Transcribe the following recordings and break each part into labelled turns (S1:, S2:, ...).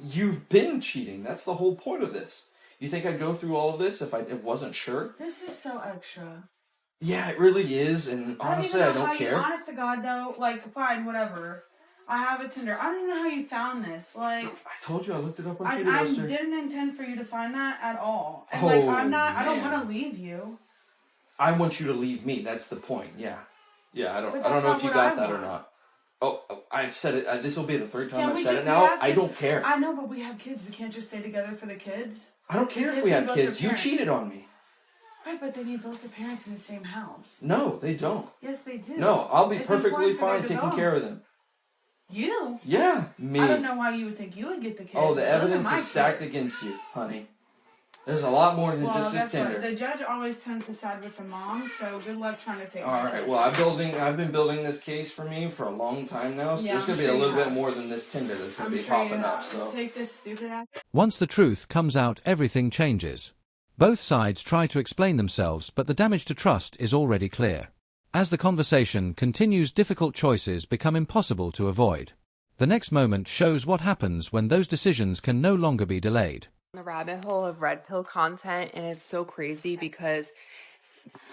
S1: You've been cheating. That's the whole point of this. You think I'd go through all of this if I wasn't sure?
S2: This is so extra.
S1: Yeah, it really is, and honestly, I don't care.
S2: Honest to God, though, like, fine, whatever. I have a Tinder. I don't even know how you found this. Like,
S1: I told you I looked it up on
S2: I
S1: Cheetah
S2: didn't intend for you to find that at all. And,
S1: Oh,
S2: like, I don't
S1: man.
S2: want to leave you.
S1: I want you to leave me. That's the point. Yeah, I don't
S2: But that's
S1: know
S2: not
S1: if you
S2: what
S1: got
S2: I
S1: that or
S2: want.
S1: not. Oh, I've said it. This will be the third time
S2: Can't
S1: I've
S2: we
S1: said
S2: just-
S1: it now. I don't care.
S2: I know, but we have kids. We can't just stay together for the kids.
S1: I don't care
S2: The
S1: if we
S2: kids
S1: have
S2: need both their
S1: kids. You
S2: parents.
S1: cheated on me.
S2: Right, but they need both their parents in the same house.
S1: No, they don't.
S2: Yes, they do.
S1: No, I'll be
S2: It's
S1: perfectly
S2: important for their
S1: fine taking care of them.
S2: You?
S1: Yeah, me.
S2: I don't know why you would think you would get the kids.
S1: Oh, the
S2: Those are
S1: evidence
S2: my
S1: is stacked
S2: kids.
S1: against you, honey. There's a lot more than just this
S2: guess what?
S1: Tinder.
S2: The judge always tends to side with the mom, so good luck trying to take
S1: All right. Well, I've been building this case for me for a long time now. So
S2: Yeah,
S1: there's gonna be a little bit more than this Tinder that's gonna be popping up. So
S2: take this stupid ass.
S3: Once the truth comes out, everything changes. Both sides try to explain themselves, but the damage to trust is already clear. As the conversation continues, difficult choices become impossible to avoid. The next moment shows what happens when those decisions can no longer be delayed.
S4: The rabbit hole of red pill content, and it's so crazy because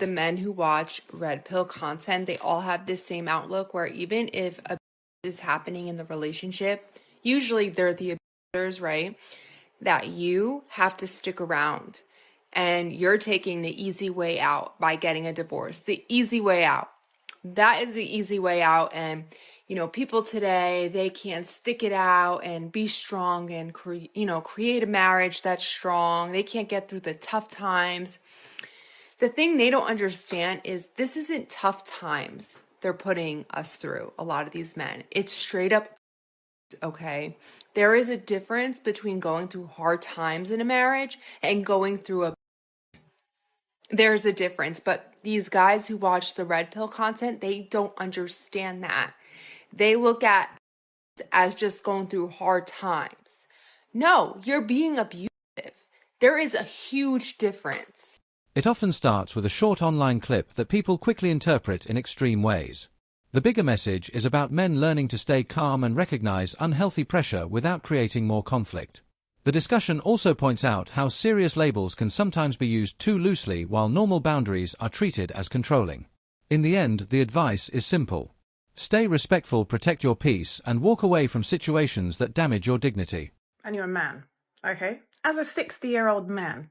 S4: the men who watch red pill content, they all have this same outlook where even if a is happening in the relationship, usually they're the abusers, right? That you have to stick around and you're taking the easy way out by getting a divorce. The easy way out. That is the easy way out. And people today, they can't stick it out and be strong and create a marriage that's strong. They can't get through the tough times. The thing they don't understand is this isn't tough times they're putting us through, a lot of these men. It's straight up, okay? There is a difference between going through hard times in a marriage and going through there's a difference, but these guys who watch the red pill content, they don't understand that. They look at it as just going through hard times. No, you're being abusive. There is a huge difference.
S3: It often starts with a short online clip that people quickly interpret in extreme ways. The bigger message is about men learning to stay calm and recognize unhealthy pressure without creating more conflict. The discussion also points out how serious labels can sometimes be used too loosely while normal boundaries are treated as controlling. In the end, the advice is simple. Stay respectful, protect your peace, and walk away from situations that damage your dignity.
S5: And you're a man, okay? As a 60-year-old man,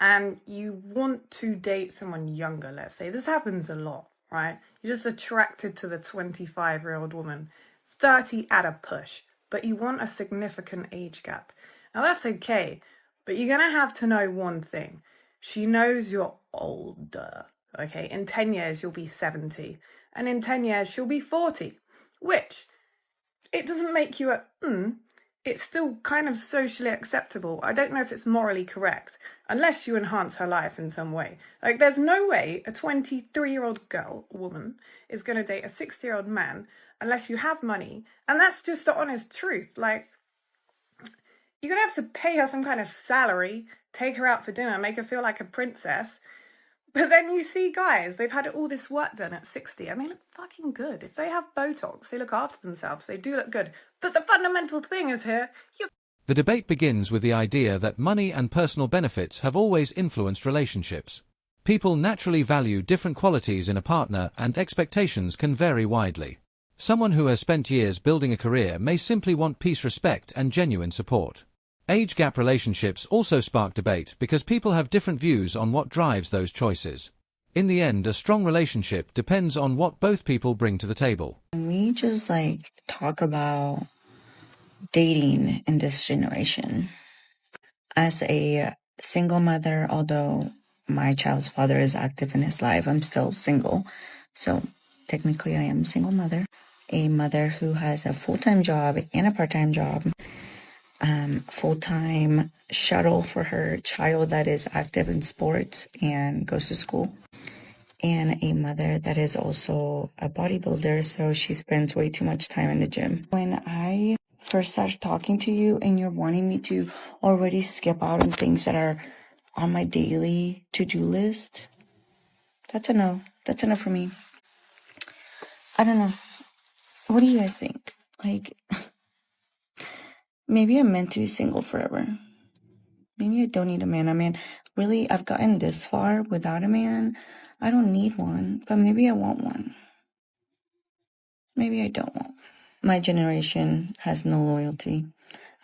S5: and you want to date someone younger, let's say. This happens a lot, right? You're just attracted to the 25-year-old woman, 30 at a push, but you want a significant age gap. Now that's okay, but you're going to have to know one thing. She knows you're older, okay? In 10 years, you'll be 70. And in 10 years, she'll be 40. Which, it doesn't make you it's still kind of socially acceptable. I don't know if it's morally correct, unless you enhance her life in some way. Like, there's no way a 23-year-old woman, is going to date a 60-year-old man unless you have money. And that's just the honest truth. Like, you're going to have to pay her some kind of salary, take her out for dinner, make her feel like a princess. But then you see guys, they've had all this work done at 60 and they look fucking good. If they have Botox, they look after themselves, they do look good. But the fundamental thing is here,
S3: The debate begins with the idea that money and personal benefits have always influenced relationships. People naturally value different qualities in a partner, and expectations can vary widely. Someone who has spent years building a career may simply want peace, respect, and genuine support. Age gap relationships also spark debate because people have different views on what drives those choices. In the end, a strong relationship depends on what both people bring to the table.
S6: We just talk about dating in this generation. As a single mother, although my child's father is active in his life, I'm still single. So technically I am a single mother. A mother who has a full-time job and a part-time job. Full-time shuttle for her child that is active in sports and goes to school. And a mother that is also a bodybuilder, so she spends way too much time in the gym. When I first started talking to you and you're wanting me to already skip out on things that are on my daily to-do list, that's a no. That's enough for me. I don't know. What do you guys think? maybe I'm meant to be single forever. Maybe I don't need a man. I mean, really, I've gotten this far without a man. I don't need one, but maybe I want one. Maybe I don't want one. My generation has no loyalty.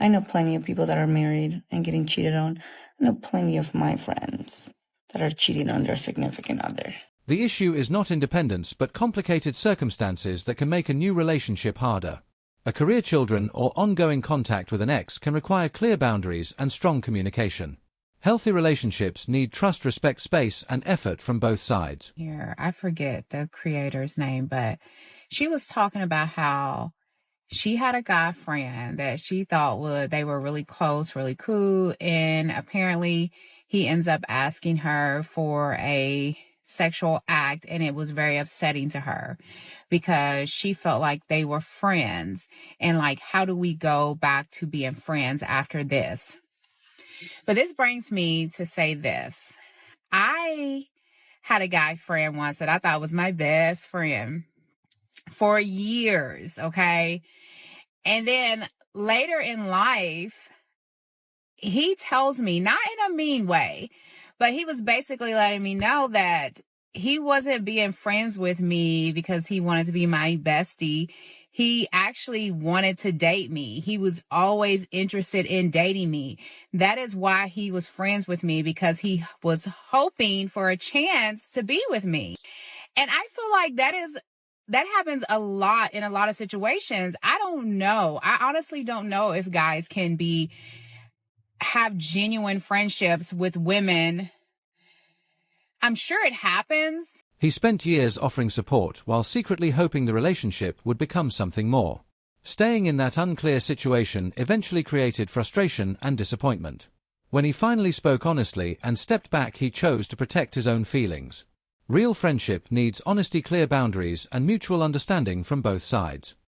S6: I know plenty of people that are married and getting cheated on. I know plenty of my friends that are cheating on their significant other.
S3: The issue is not independence but complicated circumstances that can make a new relationship harder. A career, children, or ongoing contact with an ex can require clear boundaries and strong communication. Healthy relationships need trust, respect, space, and effort from both sides.
S7: Here, I forget the creator's name, but she was talking about how she had a guy friend that she thought they were really close, really cool, and apparently he ends up asking her for a sexual act, and it was very upsetting to her because she felt like they were friends, and like, how do we go back to being friends after this? But this brings me to say this. I had a guy friend once that I thought was my best friend for years, okay? And then later in life, he tells me, not in a mean way, but he was basically letting me know that he wasn't being friends with me because he wanted to be my bestie. He actually wanted to date me. He was always interested in dating me. That is why he was friends with me, because he was hoping for a chance to be with me. And I feel like that happens a lot in a lot of situations. I don't know. I honestly don't know if guys can have genuine friendships with women. I'm sure it happens.
S3: He spent years offering support while secretly hoping the relationship would become something more. Staying in that unclear situation eventually created frustration and disappointment. When he finally spoke honestly and stepped back, he chose to protect his own feelings. Real friendship needs honesty, clear boundaries, and mutual understanding from both sides.